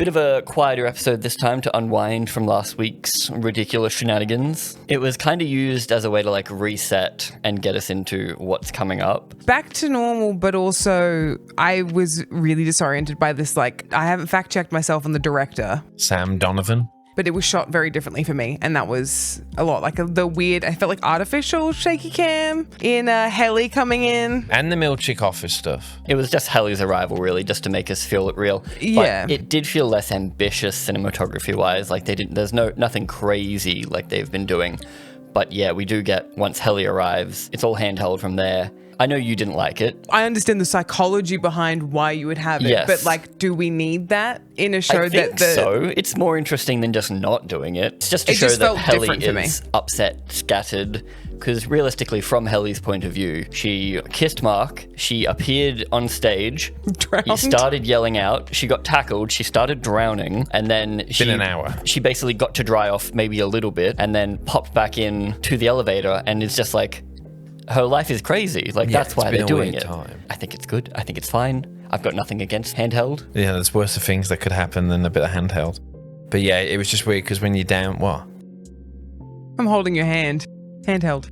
Bit of a quieter episode this time to unwind from last week's ridiculous shenanigans. It was kind of used as a way to like reset and get us into what's coming up. Back to normal, but also I was really disoriented by this. Like, I haven't fact checked myself on the director. Sam Donovan. But it was shot very differently for me, and that was a lot. Like the weird, I felt like artificial shaky cam in Helly coming in. And the Milchick office stuff. It was just Helly's arrival, really, just to make us feel it real. Yeah. But it did feel less ambitious cinematography-wise. Like there's nothing crazy like they've been doing. But yeah, we do get, once Helly arrives, it's all handheld from there. I know you didn't like it. I understand the psychology behind why you would have it, Yes. but like, do we need that in a show I think that so. It's more interesting than just not doing it. It's just to It show just that felt Helly different for me. is upset, scattered. Because realistically, from Helly's point of view, she kissed Mark, she appeared on stage, Drowned. he started yelling out, she got tackled, she started drowning, and then Been an hour. She basically got to dry off maybe a little bit, and then popped back in to the elevator, and it's just like, her life is crazy. Like, that's why they're doing it. Time. I think it's good. I think it's fine. I've got nothing against handheld. Yeah, there's worse things that could happen than a bit of handheld. But yeah, it was just weird because when you're down, what? I'm holding your hand. Handheld.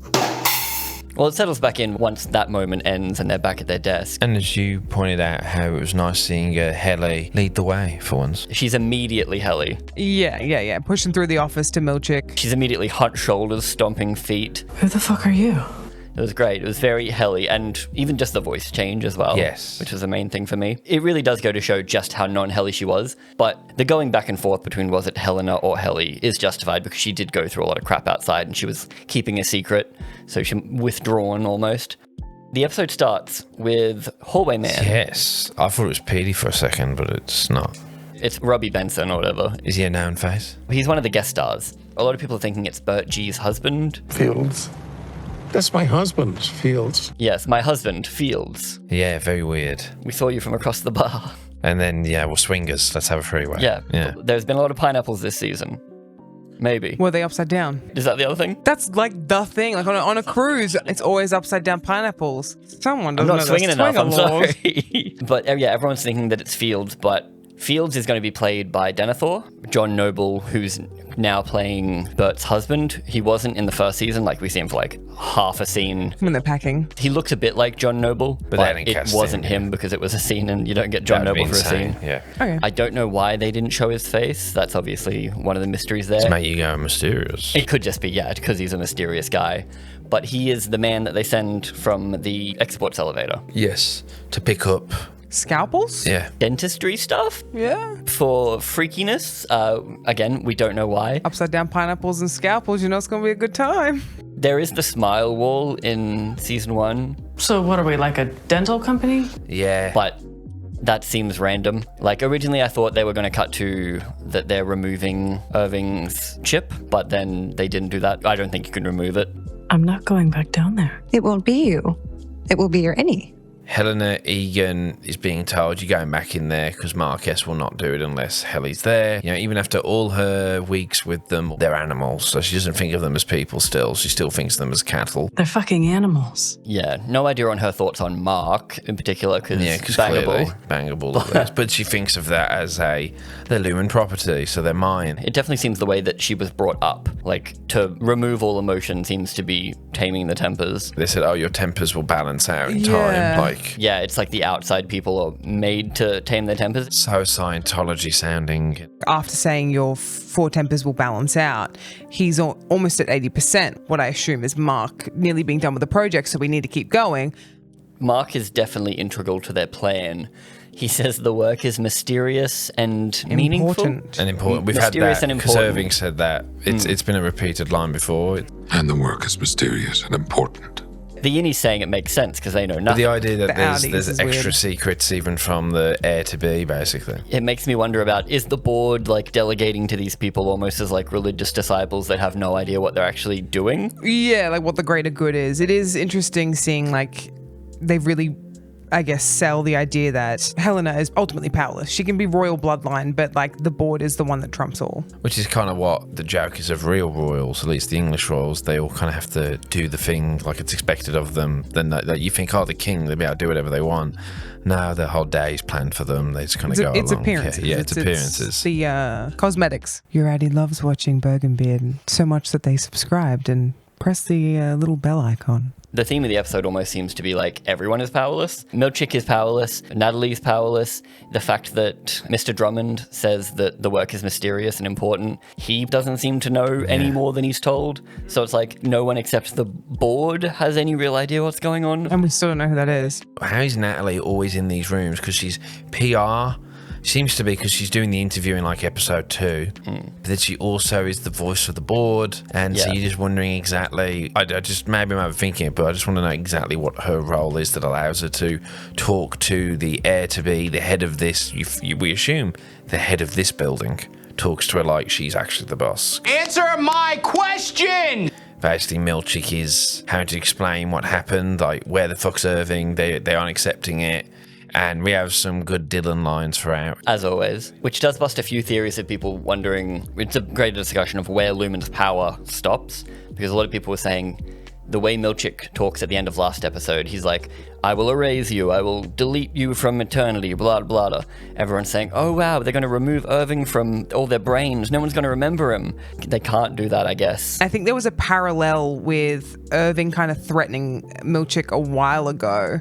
Well, it settles back in once that moment ends and they're back at their desk. And as you pointed out, how it was nice seeing Helly lead the way for once. She's immediately Helly. Yeah. Pushing through the office to Milchick. She's immediately hunched shoulders, stomping feet. Who the fuck are you? It was great. It was very Helly, and even just the voice change as well. Yes. Which was the main thing for me. It really does go to show just how non-Helly she was, but the going back and forth between was it Helena or Helly is justified because she did go through a lot of crap outside and she was keeping a secret, so she withdrawn almost. The episode starts with Hallway Man. Yes. I thought it was Petey for a second, but it's not. It's Robbie Benson or whatever. Is he a known face? He's one of the guest stars. A lot of people are thinking it's Bert G's husband. Fields. That's my husband, Fields. Yes, my husband, Fields. Yeah, very weird. We saw you from across the bar. And then, yeah, well, swingers. Let's have a freeway. Yeah. Yeah. There's been a lot of pineapples this season. Maybe. Were they upside down? Is that the other thing? That's like the thing. Like on a cruise, it's always upside down pineapples. Someone I'm doesn't not know swinging the enough, I'm laws. sorry. But yeah, everyone's thinking that it's Fields, but Fields is going to be played by Denethor, John Noble, who's now playing Bert's husband. He wasn't in the first season, like we see him for like half a scene. When they're packing. He looks a bit like John Noble, they but hadn't it cast wasn't him, him because it was a scene and you don't get John That'd Noble be for a insane. scene. Yeah. Okay. I don't know why they didn't show his face. That's obviously one of the mysteries there. To make you go mysterious. It could just be, yeah, because he's a mysterious guy. But he is the man that they send from the exports elevator. Yes. To pick up. Scalpels? Yeah. Dentistry stuff Yeah. for freakiness. Again, we don't know why. Upside down pineapples and scalpels. You know it's going to be a good time. There is the smile wall in season 1, So what are we, like a dental company? Yeah. but that seems random. Like originally I thought they were going to cut to that they're removing Irving's chip, but then they didn't do that. I don't think you can remove it. I'm not going back down there. It won't be you. It will be your innie. Helena Eagan is being told you're going back in there because Marquez will not do it unless Helly's there. You know, even after all her weeks with them, they're animals, so she doesn't think of them as people still. She still thinks of them as cattle. They're fucking animals. Yeah, no idea on her thoughts on Mark in particular because Yeah, because clearly bangable. bangable. But she thinks of that as they're Lumon property, so they're mine. It definitely seems the way that she was brought up. Like, to remove all emotion seems to be taming the tempers. They said, oh, your tempers will balance out in Yeah. time. Like, Yeah, it's like the outside people are made to tame their tempers. so Scientology sounding. After saying your 4 tempers will balance out, he's almost at 80%. What I assume is Mark nearly being done with the project, so we need to keep going. Mark is definitely integral to their plan. He says the work is mysterious and meaningful. And important. We've had Mysterious that and because important. Irving said that. It's been a repeated line before. And the work is mysterious and important. The Innies saying it makes sense because they know But nothing. the idea that The there's Audis is extra weird. secrets even from the heir to be, basically. It makes me wonder about, is the board like delegating to these people almost as like religious disciples that have no idea what they're actually doing? Yeah, like what the greater good is. It is interesting seeing like they've really I guess, sell the idea that Helena is ultimately powerless. She can be royal bloodline, but like the board is the one that trumps all. Which is kind of what the joke is of real royals, at least the English royals. They all kind of have to do the thing like it's expected of them. Then that you think, oh, the king, they'll be able to do whatever they want. No, the whole day is planned for them. They just kind of go It's along. appearances. Yeah, it's appearances. It's the cosmetics. Your Addie loves watching Bergenbeard so much that they subscribed and pressed the little bell icon. The theme of the episode almost seems to be like everyone is powerless. Milchick is powerless. Natalie's powerless. The fact that Mr. Drummond says that the work is mysterious and important, he doesn't seem to know any more than he's told. So it's like no one except the board has any real idea what's going on. And we still don't know who that is. How is Natalie always in these rooms? Because she's PR. Seems to be because she's doing the interview in like episode 2. But then she also is the voice of the board. And so you're just wondering exactly, I just, maybe I'm overthinking it, but I just want to know exactly what her role is that allows her to talk to the heir to be, the head of this, we assume, the head of this building, talks to her like she's actually the boss. Answer my question! Basically, Milchick is having to explain what happened, like where the fuck's Irving, they aren't accepting it. And we have some good Dylan lines throughout. As always, which does bust a few theories of people wondering, it's a greater discussion of where Lumon's power stops, because a lot of people were saying the way Milchick talks at the end of last episode, he's like, I will erase you, I will delete you from eternity, blah, blah, blah. Everyone's saying, oh wow, they're going to remove Irving from all their brains, no one's going to remember him. They can't do that, I guess. I think there was a parallel with Irving kind of threatening Milchick a while ago,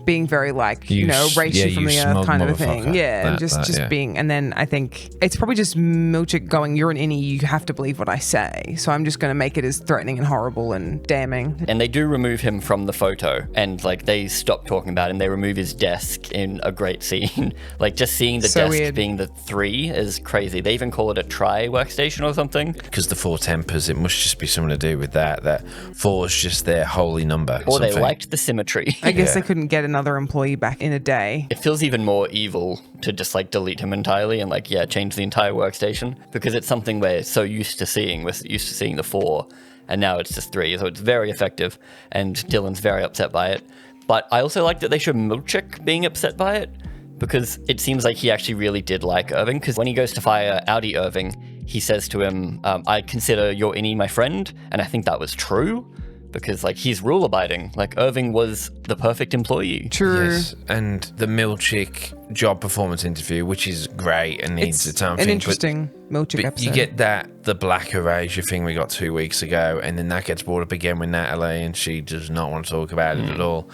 being very like, erase you from the earth kind of a thing. Yeah, and just being, and then I think it's probably just Milchick going, you're an innie, you have to believe what I say. So I'm just going to make it as threatening and horrible and damning. And they do remove him from the photo, and like they stop talking about him. They remove his desk in a great scene. Like just seeing the desk weird. being the 3 is crazy. They even call it a tri workstation or something. Because the 4 tempers, it must just be something to do with that 4 is just their holy number. Or they liked the symmetry. I guess they couldn't get another employee back in a day. It feels even more evil to just like delete him entirely and like, change the entire workstation, because it's something we're so used to seeing. We're used to seeing the 4, and now it's just 3. So it's very effective, and Dylan's very upset by it. But I also like that they show Milchick being upset by it, because it seems like he actually really did like Irving, because when he goes to fire Audi Irving, he says to him, I consider your innie my friend, and I think that was true. Because, like, he's rule-abiding. Like, Irving was the perfect employee. True. Yes, and the Milchick job performance interview, which is great and needs its own thing. An interesting Milchick episode. You get the black erasure thing we got 2 weeks ago, and then that gets brought up again with Natalie, and she does not want to talk about it at all.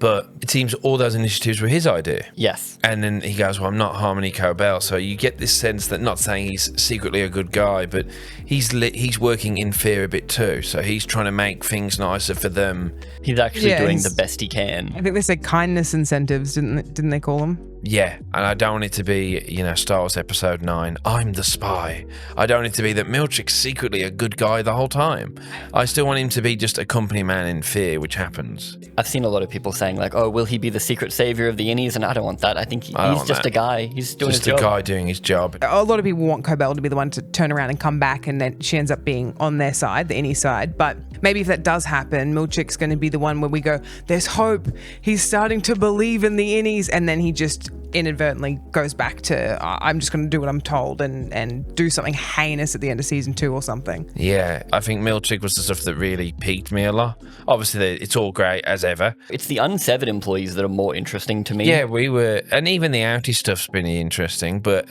But it seems all those initiatives were his idea. Yes. And then he goes, well, I'm not Harmony Cobell. So you get this sense that, not saying he's secretly a good guy, but he's working in fear a bit too. So he's trying to make things nicer for them. He's actually doing the best he can. I think they said kindness incentives, didn't they call them? Yeah, and I don't want it to be, Star Wars Episode 9, I'm the spy. I don't want it to be that Milchick's secretly a good guy the whole time. I still want him to be just a company man in fear, which happens. I've seen a lot of people saying, like, oh, will he be the secret savior of the innies? And I don't want that. I think he's just a guy. He's doing his job. Just a guy doing his job. A lot of people want Cobell to be the one to turn around and come back, and then she ends up being on their side, the innie side. But maybe if that does happen, Milchick's going to be the one where we go, there's hope. He's starting to believe in the innies, and then he just inadvertently goes back to I'm just going to do what I'm told and do something heinous at the end of season 2 or something. Yeah, I think Milchick was the stuff that really piqued me a lot. Obviously, it's all great as ever. It's the unsevered employees that are more interesting to me. Yeah, and even the outie stuff's been interesting, but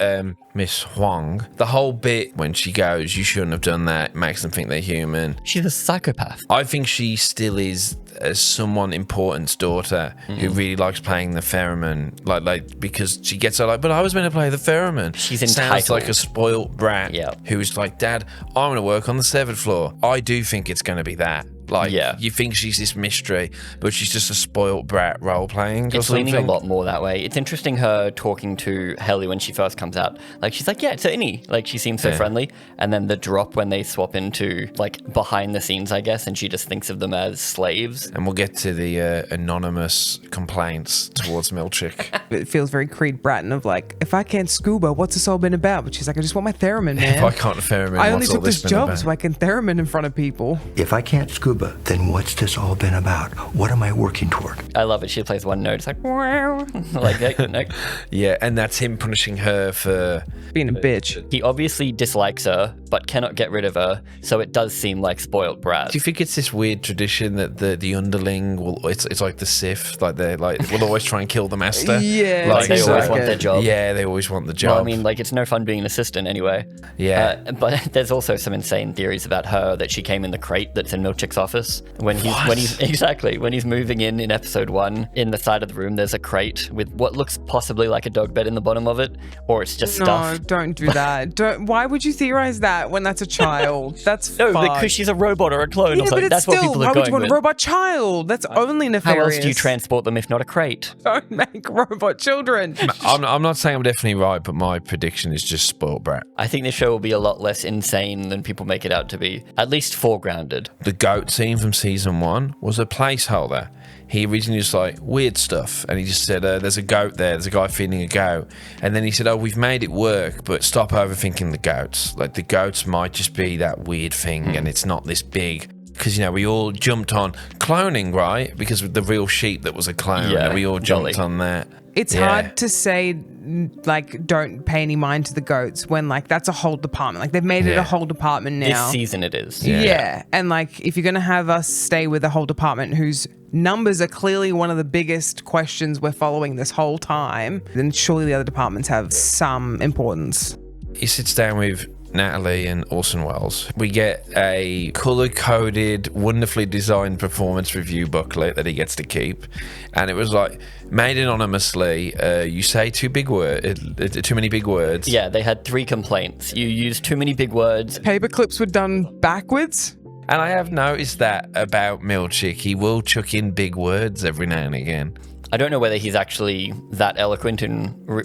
Miss Huang, the whole bit when she goes, you shouldn't have done that, makes them think they're human. She's a psychopath. I think she still is someone important's daughter who really likes playing the theremin, like because she gets so like, but I was meant to play the theremin. She's entitled. Sounds like a spoilt brat who's like, Dad, I'm going to work on the 7th floor. I do think it's going to be that. Like, you think she's this mystery, but she's just a spoilt brat role-playing or something. It's leaning a lot more that way. It's interesting her talking to Helly when she first comes out. Like, she's like, yeah, it's an innie. Like, she seems so friendly. And then the drop when they swap into, like, behind the scenes, I guess, and she just thinks of them as slaves. And we'll get to the anonymous complaints towards Milchick. It feels very Creed Bratton of like, if I can't scuba, what's this all been about? But she's like, I just want my theremin, man. If I can't theremin, I only took this job so I can theremin in front of people. If I can't scuba then what's this all been about? What am I working toward? I love it. She plays one note. It's like, wow. Like that. Yeah, and that's him punishing her for Being a bitch. He obviously dislikes her, but cannot get rid of her, so it does seem like spoiled brat. Do you think it's this weird tradition that the underling will? It's like the Sith, like they're like will always try and kill the master. Yeah, Like they always want their job. Yeah, they always want the job. Well, I mean, like, it's no fun being an assistant anyway. Yeah. But there's also some insane theories about her that she came in the crate that's in Milchick's office. When he's moving in episode 1, in the side of the room, there's a crate with what looks possibly like a dog bed in the bottom of it, or it's just No, stuff. don't do that. Why would you theorize that when that's a child? That's No, fucked. because she's a robot or a clone Yeah, or something. but it's That's still, what people why are would going you want with. a robot child? That's only How nefarious. else do you transport them if not a crate? Don't make robot children. I'm not saying I'm definitely right, but my prediction is just spoiled brat. I think this show will be a lot less insane than people make it out to be. At least foregrounded. The goat scene from season 1 was a placeholder. He originally was like, weird stuff. And he just said, there's a goat there. There's a guy feeding a goat. And then he said, we've made it work, but stop overthinking the goats. Like, the goats might just be that weird thing and it's not this big. Because, we all jumped on cloning, right? Because of the real sheep that was a clone. Yeah, We all jumped Dolly. on that. It's hard to say, like, don't pay any mind to the goats when, like, that's a whole department. Like, they've made it a whole department now. This season it is. Yeah. And, like, if you're going to have us stay with a whole department whose numbers are clearly one of the biggest questions we're following this whole time, then surely the other departments have some importance. He sits down with Natalie and Orson Welles. We get a color-coded, wonderfully designed performance review booklet that he gets to keep, and it was like made anonymously. You say too many big words. Yeah, they had 3 complaints. You used too many big words. Paper clips were done backwards. And I have noticed that about Milchick. He will chuck in big words every now and again. I don't know whether he's actually that eloquent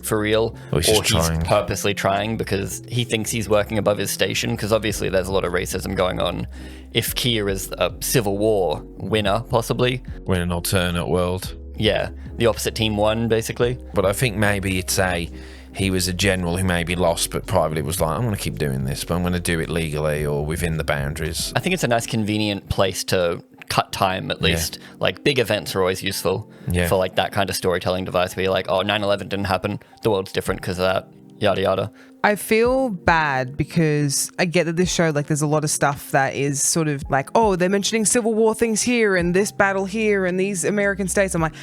for real, Or he's just trying. purposely trying because he thinks he's working above his station, because obviously there's a lot of racism going on. If Keir is a Civil War winner, possibly. We're in an alternate world. Yeah, the opposite team won, basically. But I think maybe he was a general who maybe lost, but privately was like, I'm going to keep doing this, but I'm going to do it legally or within the boundaries. I think it's a nice, convenient place to cut time, at least. Like, big events are always useful for, like, that kind of storytelling device where you're like, 9/11 didn't happen. The world's different because of that. Yada, yada. I feel bad because I get that this show, like, there's a lot of stuff that is sort of like, they're mentioning Civil War things here and this battle here and these American states. I'm like,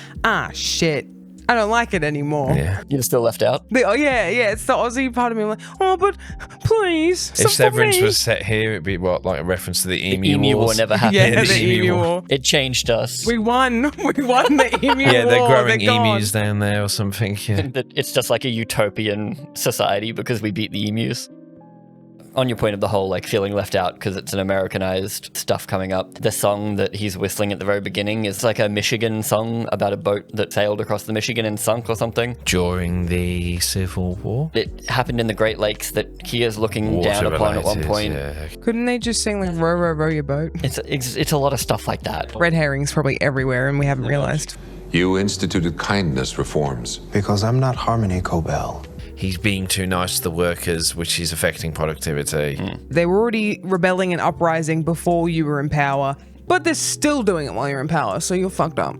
shit. I don't like it anymore. Yeah. You're still left out? It's the Aussie part of me. I'm like, but please. If Severance was set here, it'd be like a reference to the Emu Emu War Wars. never happened. Yeah, the Emu War. It changed us. We won. We won the Emu War. Yeah, they're growing They're gone. emus down there or something. Yeah. It's just like a utopian society because we beat the emus. On your point of the whole, like, feeling left out because it's an Americanized stuff coming up, the song that he's whistling at the very beginning is like a Michigan song about a boat that sailed across the Michigan and sunk or something. During the Civil War? It happened in the Great Lakes that Kia's looking Water down upon at one related, point. yeah. Couldn't they just sing like row, row, row your boat? It's a lot of stuff like that. Red herrings probably everywhere and we haven't realized. You instituted kindness reforms. Because I'm not Harmony Cobell. He's being too nice to the workers, which is affecting productivity. They were already rebelling and uprising before you were in power, but they're still doing it while you're in power, so you're fucked up.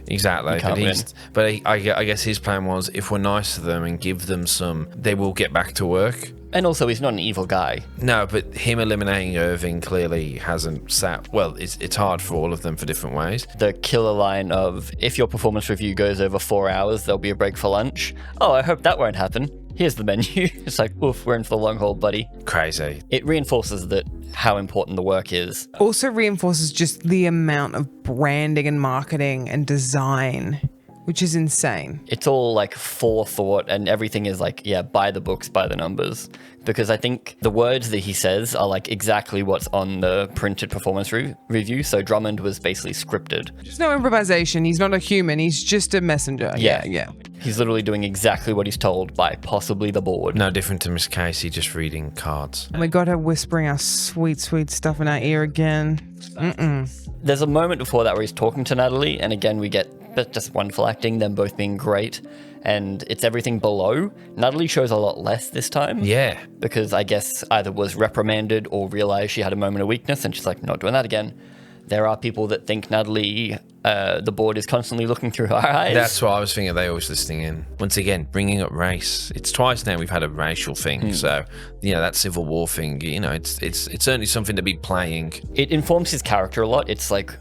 Exactly. can't win. But I guess his plan was, if we're nice to them and give them some, they will get back to work. And also, he's not an evil guy. No, but him eliminating Irving clearly hasn't sat... Well, it's hard for all of them for different ways. The killer line of, if your performance review goes over 4 hours, there'll be a break for lunch. Oh, I hope that won't happen. Here's the menu. It's like, oof, we're in for the long haul, buddy. Crazy. It reinforces that how important the work is. Also reinforces just the amount of branding and marketing and design, which is insane. It's all like forethought and everything is like, by the books, by the numbers. Because I think the words that he says are like exactly what's on the printed performance review. So Drummond was basically scripted. There's no improvisation. He's not a human. He's just a messenger. Yeah. He's literally doing exactly what he's told by possibly the board. No different to Miss Casey, just reading cards. And we got her whispering our sweet, sweet stuff in our ear again. There's a moment before that where he's talking to Natalie, and again we get just wonderful acting, them both being great, and it's everything below. Natalie shows a lot less this time. Yeah. Because I guess either was reprimanded or realized she had a moment of weakness, and she's like, not doing that again. there are people that think Natalie, the board is constantly looking through her eyes. That's what I was thinking. They always listening in. Once again, bringing up race. It's twice now we've had a racial thing. So, that Civil War thing, it's certainly something to be playing. It informs his character a lot. It's like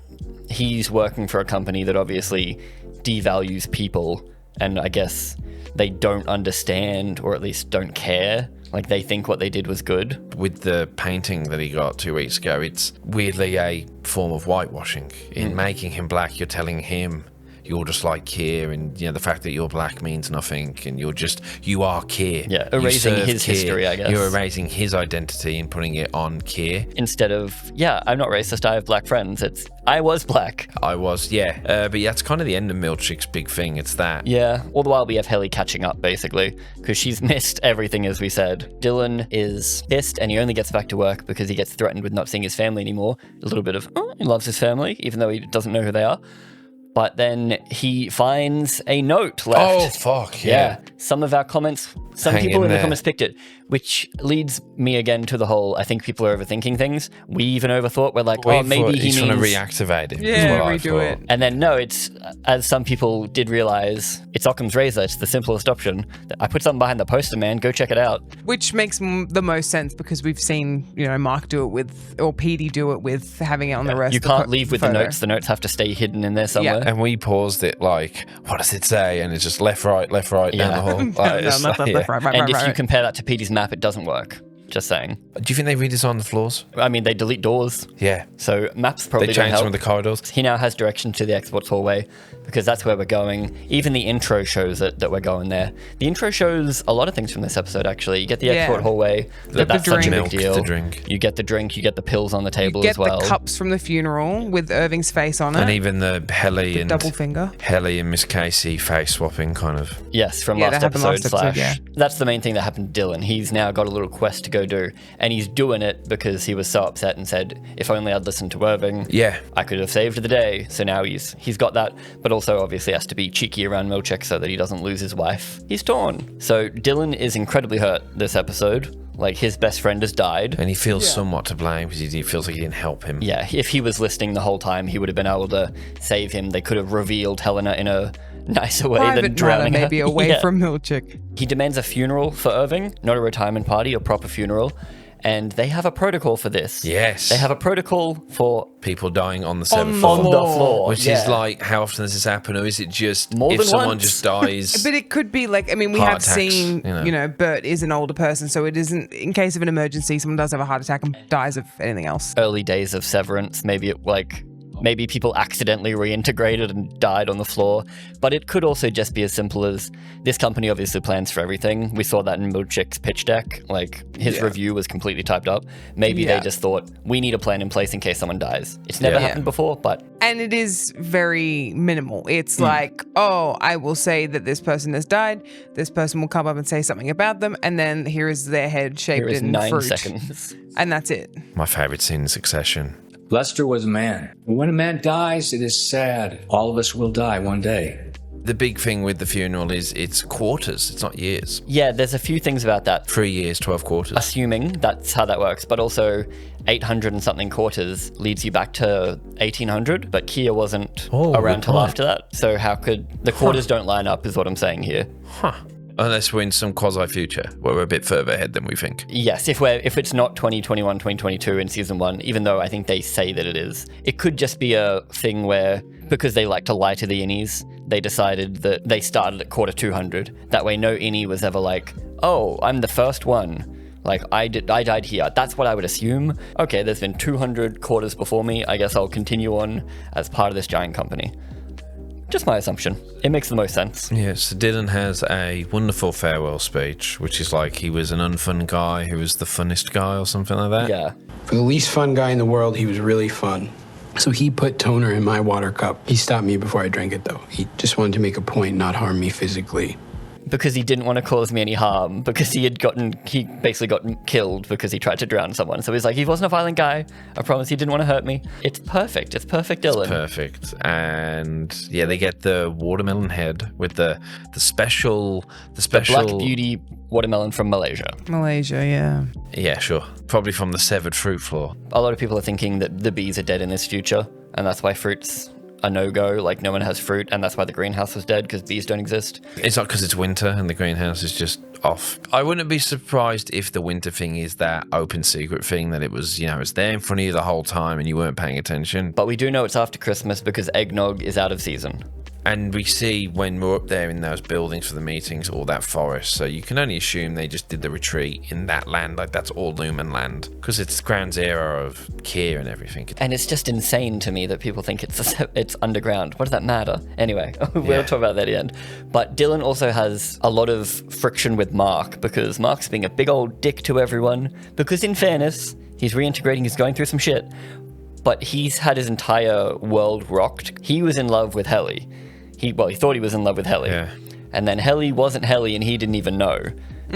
he's working for a company that obviously devalues people, and I guess they don't understand, or at least don't care. Like, they think what they did was good. With the painting that he got 2 weeks ago, it's weirdly a form of whitewashing. In making him black, you're telling him you're just like Keir, and the fact that you're black means nothing, and you are Keir. Yeah, erasing his history, I guess. You're erasing his identity and putting it on Keir. Instead of, I'm not racist, I have black friends. It's, I was black. I was, yeah. But that's kind of the end of Milchick's big thing. It's that. Yeah, all the while we have Helly catching up, basically, because she's missed everything, as we said. Dylan is pissed, and he only gets back to work because he gets threatened with not seeing his family anymore. A little bit of, he loves his family, even though he doesn't know who they are. But then he finds a note left. Oh, fuck, yeah. Some of our comments, some Hang people in in the there. comments picked it, which leads me again to the whole, I think people are overthinking things. We even overthought, we're like, maybe he's trying to means... reactivate it. Yeah, is what I redo thought. it. And then, no, it's, as some people did realize, it's Occams Razor. It's the simplest option. I put something behind the poster, man. Go check it out. Which makes the most sense because we've seen, Mark do it with, or PD do it with having it on the rest. You can't leave with the notes. The notes have to stay hidden in there somewhere. And we paused it like, what does it say? And it's just left, right, down the hall. Like, it's left, like, left, right, And if you right. compare that to PD's map, it doesn't work. Just saying. Do you think they redesigned the floors? I mean, they delete doors. Yeah. So maps probably They don't changed help. some of the corridors. He now has direction to the exports hallway because that's where we're going. Even the intro shows it that we're going there. The intro shows a lot of things from this episode, actually. You get the export hallway. That's such a big drink. deal. The drink. You get the drink. You get the pills on the table Get as well. the cups from the funeral with Irving's face on it. And even the Helly and double finger. Helly and Miss Casey face swapping kind of. Yes, from Yeah, last that happened episode, last episode, / That's the main thing that happened to Dylan. He's now got a little quest to go do, and he's doing it because he was so upset and said, if only I'd listened to Irving, I could have saved the day. So now he's got that, but also obviously has to be cheeky around Milchick so that he doesn't lose his wife. He's torn. So Dylan is incredibly hurt this episode. Like, his best friend has died. And he feels somewhat to blame because he feels like he didn't help him. Yeah, if he was listening the whole time, he would have been able to save him. They could have revealed Helena in a nicer way Private than drowning matter, her. maybe away from Milchick. He demands a funeral for Irving, not a retirement party, a proper funeral. And they have a protocol for this. Yes. They have a protocol for people dying on the seventh on floor. the floor. Which is like, how often does this happen? Or is it just More if than someone once. just dies? But it could be like, I mean, we Heart have attacks, seen, Bert is an older person, so it isn't, in case of an emergency, someone does have a heart attack and dies of anything else. early days of Severance. Maybe people accidentally reintegrated and died on the floor. But it could also just be as simple as this company obviously plans for everything. We saw that in Milchick's pitch deck. Like, his review was completely typed up. Maybe they just thought, we need a plan in place in case someone dies. It's never happened before, but... And it is very minimal. It's like, I will say that this person has died. This person will come up and say something about them. And then here is their head shaped Here is in 9 fruit. seconds. And that's it. My favourite scene in Succession. Lester was a man. When a man dies, it is sad. All of us will die one day. The big thing with the funeral is it's quarters. It's not years. Yeah, there's a few things about that. 3 years, 12 quarters. Assuming that's how that works, but also 800 and something quarters leads you back to 1800, but Keir wasn't around till after that. So how could... The quarters don't line up is what I'm saying here. Unless we're in some quasi-future where we're a bit further ahead than we think. Yes, if it's not 2021, 2022 in season 1, even though I think they say that it is, it could just be a thing where, because they like to lie to the innies, they decided that they started at quarter 200. That way no innie was ever like, oh, I'm the first one. Like, I died here. That's what I would assume. Okay, there's been 200 quarters before me. I guess I'll continue on as part of this giant company. Just my assumption. It makes the most sense. Yes, so Dylan has a wonderful farewell speech, which is like he was an unfun guy who was the funnest guy or something like that. Yeah. For the least fun guy in the world, he was really fun. So he put toner in my water cup. He stopped me before I drank it, though. He just wanted to make a point, not harm me physically. because he didn't want to cause me any harm, because he basically got killed because he tried to drown someone. So he's like, he wasn't a violent guy. I promise he didn't want to hurt me. It's perfect. It's perfect Dylan. It's perfect. And yeah, they get the watermelon head with the special The Black Beauty watermelon from Malaysia. Malaysia, yeah. Yeah, sure. Probably from the severed fruit floor. A lot of people are thinking that the bees are dead in this future, and that's why fruits a no-go, like no one has fruit, and that's why the greenhouse was dead, because bees don't exist. It's not because it's winter and the greenhouse is just off. I wouldn't be surprised if the winter thing is that open secret thing, that it was, it's there in front of you the whole time and you weren't paying attention. But we do know it's after Christmas because eggnog is out of season. And we see when we're up there in those buildings for the meetings, all that forest. So you can only assume they just did the retreat in that land. Like, that's all Lumon land. Because it's ground zero of Keir and everything. And it's just insane to me that people think it's underground. What does that matter? Anyway, we'll talk about that at the end. But Dylan also has a lot of friction with Mark, because Mark's being a big old dick to everyone. Because in fairness, he's reintegrating, he's going through some shit. But he's had his entire world rocked. He was in love with Helly. He thought he was in love with Helly. Yeah. And then Helly wasn't Helly and he didn't even know.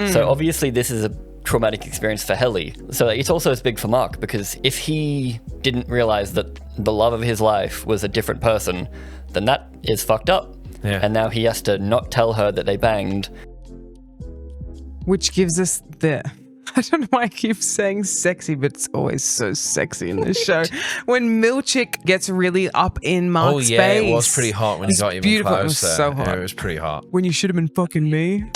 So obviously this is a traumatic experience for Helly. So it's also as big for Mark, because if he didn't realize that the love of his life was a different person, then that is fucked up. Yeah. And now he has to not tell her that they banged. Which gives us I don't know why I keep saying sexy, but it's always so sexy in this show. When Milchick gets really up in Mark's face. It was pretty hot when he got even beautiful. closer. It was so hot. Yeah, it was pretty hot. When you should have been fucking me.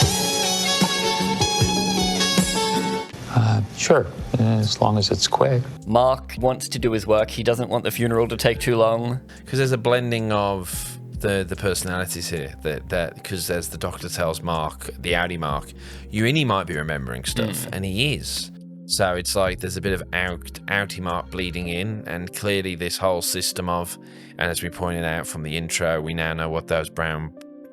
Sure, as long as it's quick. Mark wants to do his work. He doesn't want the funeral to take too long. Because there's a blending of the personalities here, that because as the doctor tells Mark, the Audi Mark, he might be remembering stuff, and he is. So it's like there's a bit of outy Mark bleeding in, and clearly this whole system of, and as we pointed out from the intro, we now know what those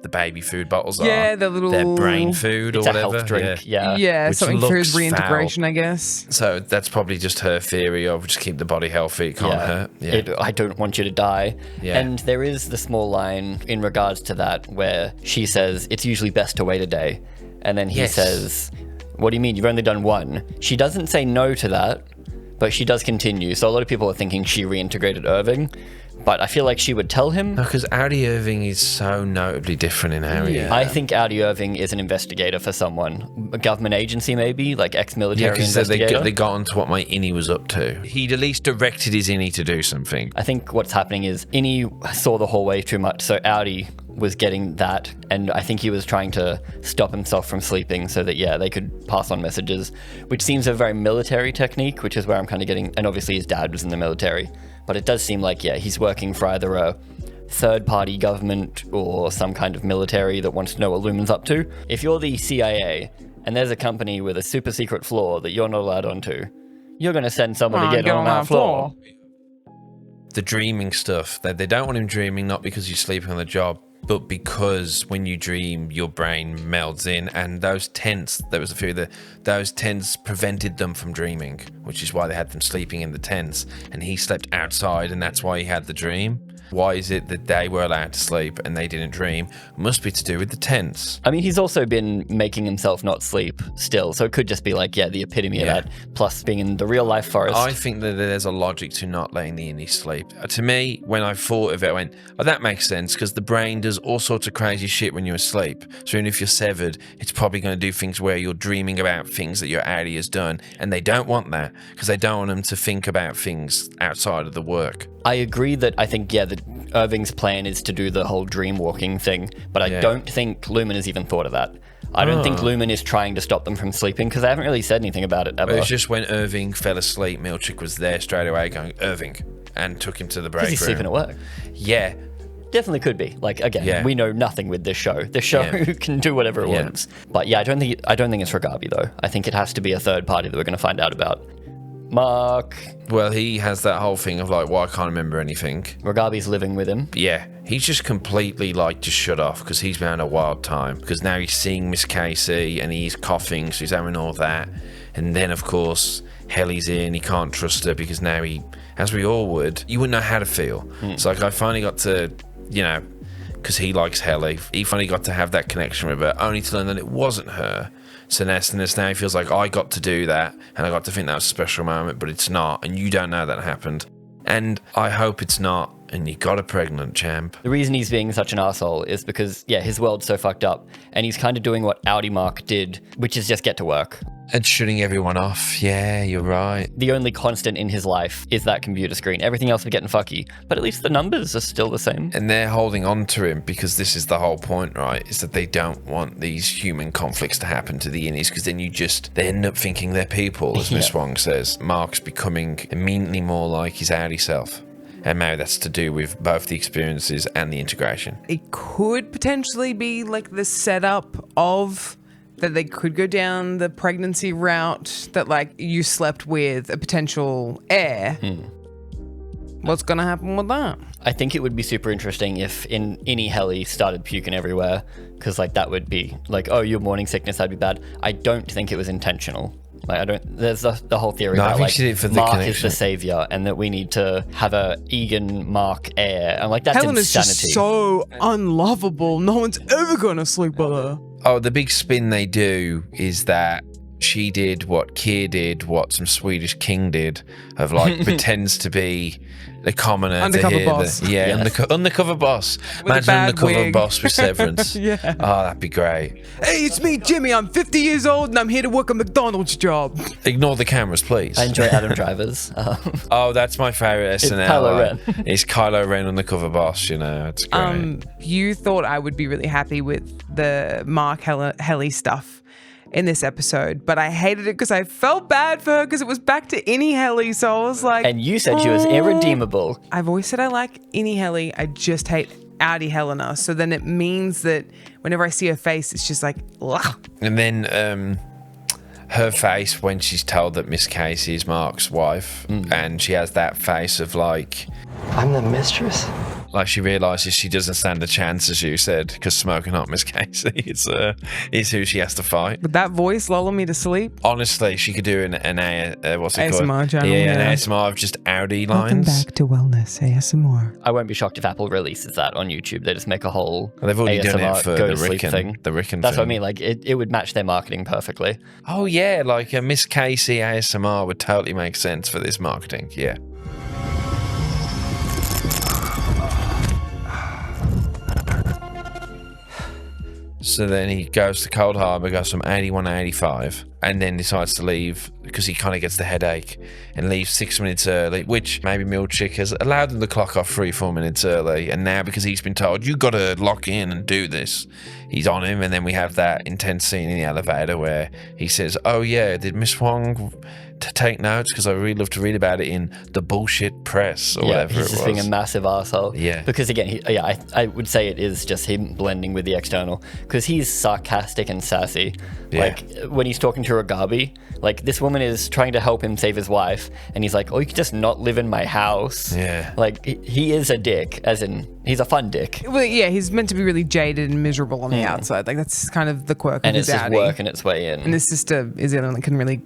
the baby food bottles are. Yeah, the little... They're brain food or it's whatever. A health drink, yeah. Yeah, Which something for his looks reintegration, foul. I guess. So that's probably just her theory of just keep the body healthy, it can't hurt. Yeah. I don't want you to die. Yeah. And there is the small line in regards to that where she says, it's usually best to wait a day. And then he says, what do you mean? You've only done one. She doesn't say no to that, but she does continue. So a lot of people are thinking she reintegrated Irving. But I feel like she would tell him. No, because Audi Irving is so notably different in how he is. I think Audi Irving is an investigator for someone. A government agency, maybe? Like ex-military investigator? They got onto what my innie was up to. He'd at least directed his innie to do something. I think what's happening is innie saw the hallway too much, so Audi was getting that, and I think he was trying to stop himself from sleeping so that, they could pass on messages, which seems a very military technique, which is where I'm kind of getting, and obviously his dad was in the military. But it does seem like, he's working for either a third-party government or some kind of military that wants to know what Lumon's up to. If you're the CIA and there's a company with a super secret floor that you're not allowed onto, you're going to send someone to get on that floor. The dreaming stuff, they don't want him dreaming, not because he's sleeping on the job, but because when you dream, your brain melds in, and those tents, there was a few that those tents prevented them from dreaming, which is why they had them sleeping in the tents, and he slept outside, and that's why he had the dream. Why is it that they were allowed to sleep and they didn't dream? Must be to do with the tents. I mean, he's also been making himself not sleep still, so it could just be like, the epitome of that, plus being in the real life forest. I think that there's a logic to not letting the innie sleep. To me, when I thought of it, I went, that makes sense, because the brain does all sorts of crazy shit when you're asleep. So even if you're severed, it's probably going to do things where you're dreaming about things that your Audi has done, and they don't want that, because they don't want them to think about things outside of the work. I agree that I think, that Irving's plan is to do the whole dream walking thing, but I don't think Lumon has even thought of that. I don't think Lumon is trying to stop them from sleeping, because they haven't really said anything about it ever. It was just when Irving fell asleep, Milchick was there straight away going, Irving, and took him to the break room. Because he's sleeping at work. Yeah. Definitely could be. Like, again, we know nothing with this show. This show can do whatever it wants. But I don't think it's Ragabi, though. I think it has to be a third party that we're going to find out about. Mark. Well, he has that whole thing of like, I can't remember anything. Ragabi's living with him. Yeah, he's just completely just shut off because he's been having a wild time. Because now he's seeing Miss Casey and he's coughing, so he's having all that. And then, of course, Helly's in. He can't trust her because now he, as we all would, you wouldn't know how to feel. So like, I finally got to, because he likes Helly. He finally got to have that connection with her, only to learn that it wasn't her. So now he feels like I got to do that, and I got to think that was a special moment, but it's not, and you don't know that happened. And I hope it's not, and you got a pregnant, champ. The reason he's being such an asshole is because, yeah, his world's so fucked up, and he's kind of doing what Audi Mark did, which is just get to work. And shooting everyone off. Yeah, you're right. The only constant in his life is that computer screen. Everything else is getting fucky, but at least the numbers are still the same. And they're holding on to him because this is the whole point, right? Is that they don't want these human conflicts to happen to the innies, because then they end up thinking they're people, as Miss Huang says. Mark's becoming immediately more like his Audi self. And maybe that's to do with both the experiences and the integration. It could potentially be like the setup of that they could go down the pregnancy route, that like you slept with a potential heir. What's going to happen with that? I think it would be super interesting if any Helly started puking everywhere, because like that would be like, oh, your morning sickness, that'd be bad. I don't think it was intentional. Like there's the whole theory about like Mark is the savior and that we need to have a Eagan Mark heir. And like that's Helena's insanity. Just so unlovable. No one's ever going to sleep with her. Oh, the big spin they do is that she did what Keir did, what some Swedish king did, of like pretends to be the commoner. Undercover boss. Undercover boss. With Imagine an undercover wig. boss with Severance. Yeah. Oh, that'd be great. Hey, it's me, Jimmy. I'm 50 years old and I'm here to work a McDonald's job. Ignore the cameras, please. I enjoy Adam Driver's. Oh, that's my favourite SNL. Kylo Ren. It's Kylo Ren, undercover boss, you know. It's great. You thought I would be really happy with the Mark Helly stuff in this episode, but I hated it because I felt bad for her because it was back to Innie Helly, so I was like... And you said she was irredeemable. I've always said I like Innie Helly, I just hate Audi Helena, so then it means that whenever I see her face, it's just like... Ugh. And then her face when she's told that Miss Casey is Mark's wife, and she has that face of like... I'm the mistress. Like she realises she doesn't stand a chance, as you said, because smoking hot Miss Casey is who she has to fight. Would that voice lull me to sleep? Honestly, she could do an what's it ASMR called? channel, An ASMR of just Audi lines. Welcome back to Wellness ASMR. I won't be shocked if Apple releases that on YouTube. They just make a whole They've already ASMR done it for go the to sleep Ricken thing. The Ricken That's thing. what I mean. Like it would match their marketing perfectly. Oh yeah, like a Miss Casey ASMR would totally make sense for this marketing. Yeah. So then he goes to Cold Harbour, goes from 81 to 85, and then decides to leave because he kind of gets the headache and leaves 6 minutes early, which maybe Milchick has allowed him to clock off 3-4 minutes early. And now because he's been told, you got to lock in and do this, he's on him. And then we have that intense scene in the elevator where he says, oh yeah, did Miss Huang to take notes? Because I really love to read about it in the bullshit press or whatever it was. He's just being a massive asshole. Yeah. Because again, I would say it is just him blending with the external, because he's sarcastic and sassy. Yeah. Like when he's talking to Ragabi, like this woman is trying to help him save his wife, and he's like, oh, you could just not live in my house. Yeah. Like he is a dick, as in he's a fun dick. Well, yeah, he's meant to be really jaded and miserable on the outside. Like that's kind of the quirk And of it's his just Audi. working its way in. And his sister is the only one that can really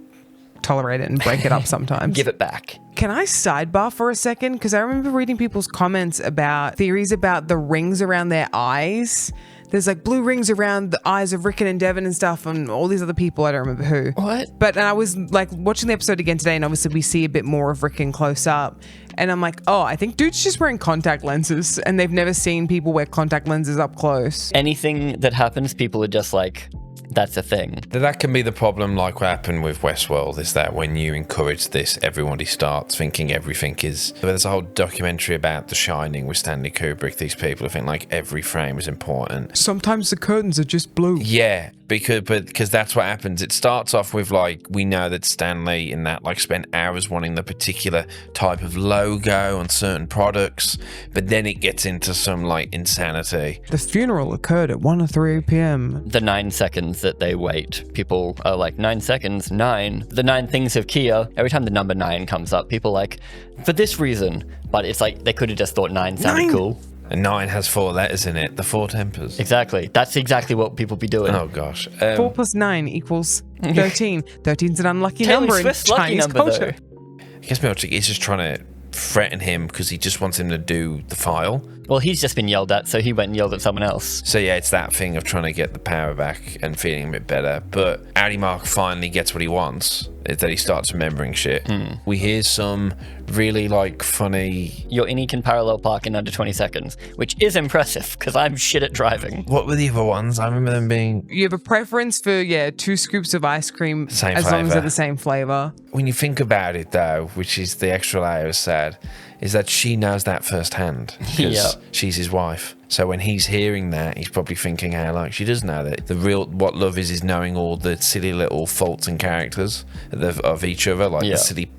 tolerate it and break it up sometimes. Give it back. Can I sidebar for a second? Because I remember reading people's comments about theories about the rings around their eyes. There's like blue rings around the eyes of Ricken and Devon and stuff, and all these other people. I don't remember who. What? But and I was like watching the episode again today, and obviously we see a bit more of Ricken close up. And I'm like, oh, I think dude's just wearing contact lenses, and they've never seen people wear contact lenses up close. Anything that happens, people are just like, that's a thing. That can be the problem, like what happened with Westworld, is that when you encourage this, everybody starts thinking everything is... There's a whole documentary about The Shining with Stanley Kubrick. These people think like every frame is important. Sometimes the curtains are just blue. Yeah, because that's what happens. It starts off with like, we know that Stanley in that like spent hours wanting the particular type of logo on certain products, but then it gets into some like insanity. The funeral occurred at 1 or 3 p.m. The 9 seconds that they wait, people are like, 9 seconds, 9. The 9 things of Kia, every time the number 9 comes up, people are like, for this reason. But it's like, they could have just thought 9 sounded cool. And 9 has 4 letters in it, the 4 tempers. Exactly. That's exactly what people be doing. Oh gosh. 4 plus 9 equals 13. 13's an unlucky Taylor number Swift's in lucky Chinese number, culture. I guess Milchick is just trying to threaten him because he just wants him to do the file. Well, he's just been yelled at, so he went and yelled at someone else. So yeah, it's that thing of trying to get the power back and feeling a bit better. But Audi Mark finally gets what he wants, is that he starts remembering shit. We hear some really like funny... Your innie can parallel park in under 20 seconds, which is impressive because I'm shit at driving. What were the other ones? I remember them being... You have a preference for, 2 scoops of ice cream Same as long as flavour. they're the same flavour. When you think about it though, which is the extra layer of sad, is that she knows that firsthand because she's his wife. So when he's hearing that, he's probably thinking how like she does know that the real what love is knowing all the silly little faults and characters of each other, like the silly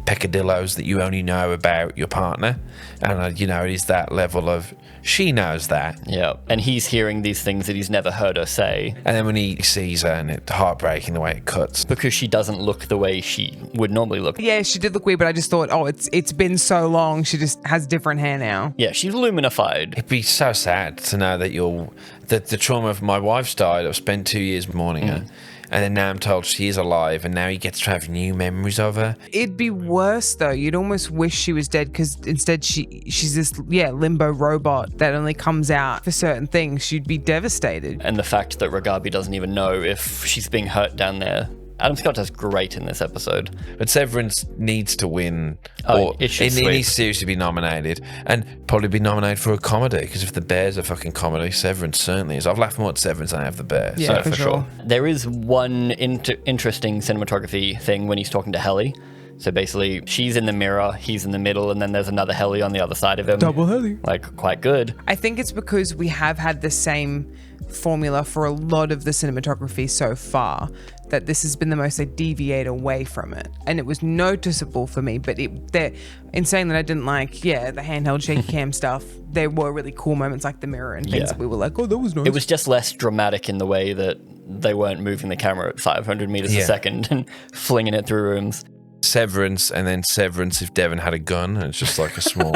peccadillos that you only know about your partner, and it is that level of she knows that. Yeah, and he's hearing these things that he's never heard her say. And then when he sees her, and it's heartbreaking the way it cuts because she doesn't look the way she would normally look. Yeah, she did look weird, but I just thought, it's been so long. She just has different hair now. Yeah, she's luminified. It'd be so sad to know that the trauma of my wife's died. I've spent 2 years mourning her. And then now I'm told she is alive, and now he gets to have new memories of her. It'd be worse, though. You'd almost wish she was dead, because instead she's this, limbo robot that only comes out for certain things. She'd be devastated. And the fact that Ragabi doesn't even know if she's being hurt down there. Adam Scott does great in this episode. But Severance needs to win. It needs to seriously be nominated, and probably be nominated for a comedy, because if The Bear's a fucking comedy, Severance certainly is. I've laughed more at Severance than I have The Bear. Yeah, for sure. There is one interesting cinematography thing when he's talking to Helly. So basically, she's in the mirror, he's in the middle, and then there's another Helly on the other side of him. Double Helly. Like, quite good. I think it's because we have had the same formula for a lot of the cinematography so far, that this has been the most I deviate away from it. And it was noticeable for me, but in saying that I didn't like, the handheld shaky cam stuff, there were really cool moments like the mirror and things that we were like, oh, that was nice. It was just less dramatic in the way that they weren't moving the camera at 500 meters a second and flinging it through rooms. Severance, and then Severance if Devon had a gun, and it's just like a small,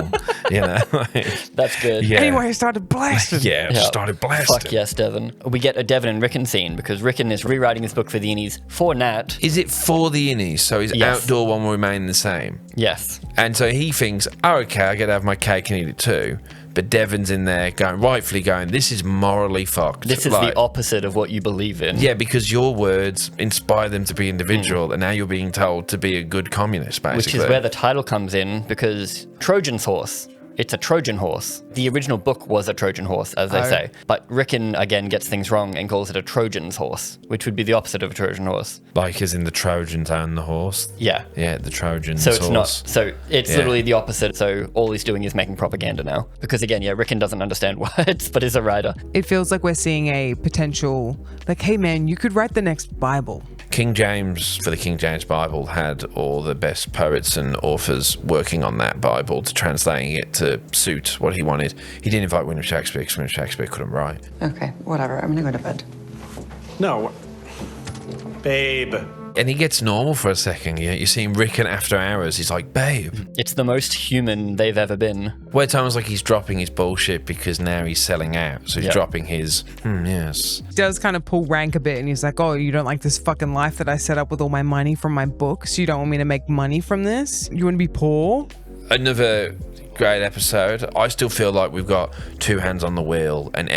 That's good. Yeah. Anyway, I started blasting. Started blasting. Fuck yes, Devon. We get a Devon and Ricken scene because Ricken is rewriting his book for the Innies for Nat. Is it for the Innies? So his outdoor one will remain the same? Yes. And so he thinks, okay, I get to have my cake and eat it too. But Devon's in there rightfully going, this is morally fucked. This is the opposite of what you believe in. Yeah, because your words inspire them to be individual, and now you're being told to be a good communist, basically. Which is where the title comes in, because Trojan's horse. It's a Trojan horse. The original book was a Trojan horse, as they say. But Ricken, again, gets things wrong and calls it a Trojan's horse, which would be the opposite of a Trojan horse. Like as in the Trojans own the horse? Yeah. Yeah, the Trojans So it's horse. not. So it's literally the opposite. So all he's doing is making propaganda now. Because again, Ricken doesn't understand words, but is a writer. It feels like we're seeing a potential, like, hey man, you could write the next Bible. King James, for the King James Bible, had all the best poets and authors working on that Bible to translating it to suit what he wanted. He didn't invite William Shakespeare because William Shakespeare couldn't write. Okay, whatever. I'm gonna go to bed. No. Babe. And he gets normal for a second. You see him Ricken after hours. He's like, babe. It's the most human they've ever been. Where it's almost like he's dropping his bullshit because now he's selling out. So he's dropping his, yes. He does kind of pull rank a bit, and he's like, oh, you don't like this fucking life that I set up with all my money from my books? You don't want me to make money from this? You want to be poor? Another great episode. I still feel like we've got two hands on the wheel, and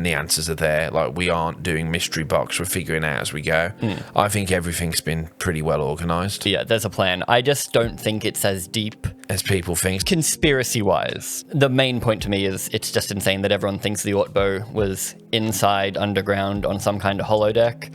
the answers are there. Like, we aren't doing mystery box, we're figuring out as we go. I think everything's been pretty well organised. Yeah, there's a plan. I just don't think it's as deep as people think. Conspiracy-wise, the main point to me is it's just insane that everyone thinks the ORTBO was inside, underground, on some kind of holodeck,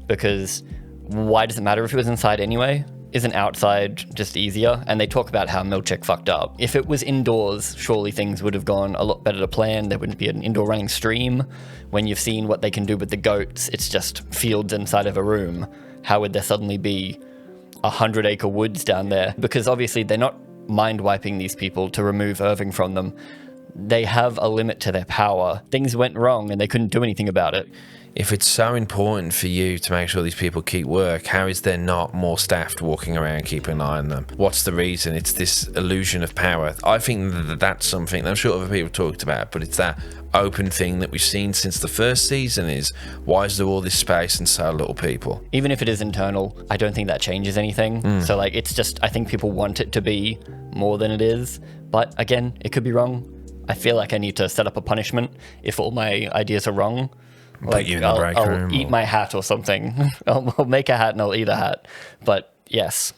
because why does it matter if it was inside anyway? Isn't outside just easier? And they talk about how Milchick fucked up. If it was indoors, surely things would have gone a lot better to plan. There wouldn't be an indoor running stream. When you've seen what they can do with the goats, it's just fields inside of a room. How would there suddenly be 100-acre woods down there? Because obviously they're not mind wiping these people to remove Irving from them. they have a limit to their power. Things went wrong and they couldn't do anything about it. If it's so important for you to make sure these people keep work, how is there not more staff walking around keeping an eye on them? What's the reason? It's this illusion of power. I think that's something that I'm sure other people talked about, but it's that open thing that we've seen since the first season is, why is there all this space and so little people? Even if it is internal, I don't think that changes anything. So like, it's just, I think people want it to be more than it is. But again, it could be wrong. I feel like I need to set up a punishment if all my ideas are wrong. Like, I'll eat my hat or something. I'll make a hat and I'll eat a hat. But yes.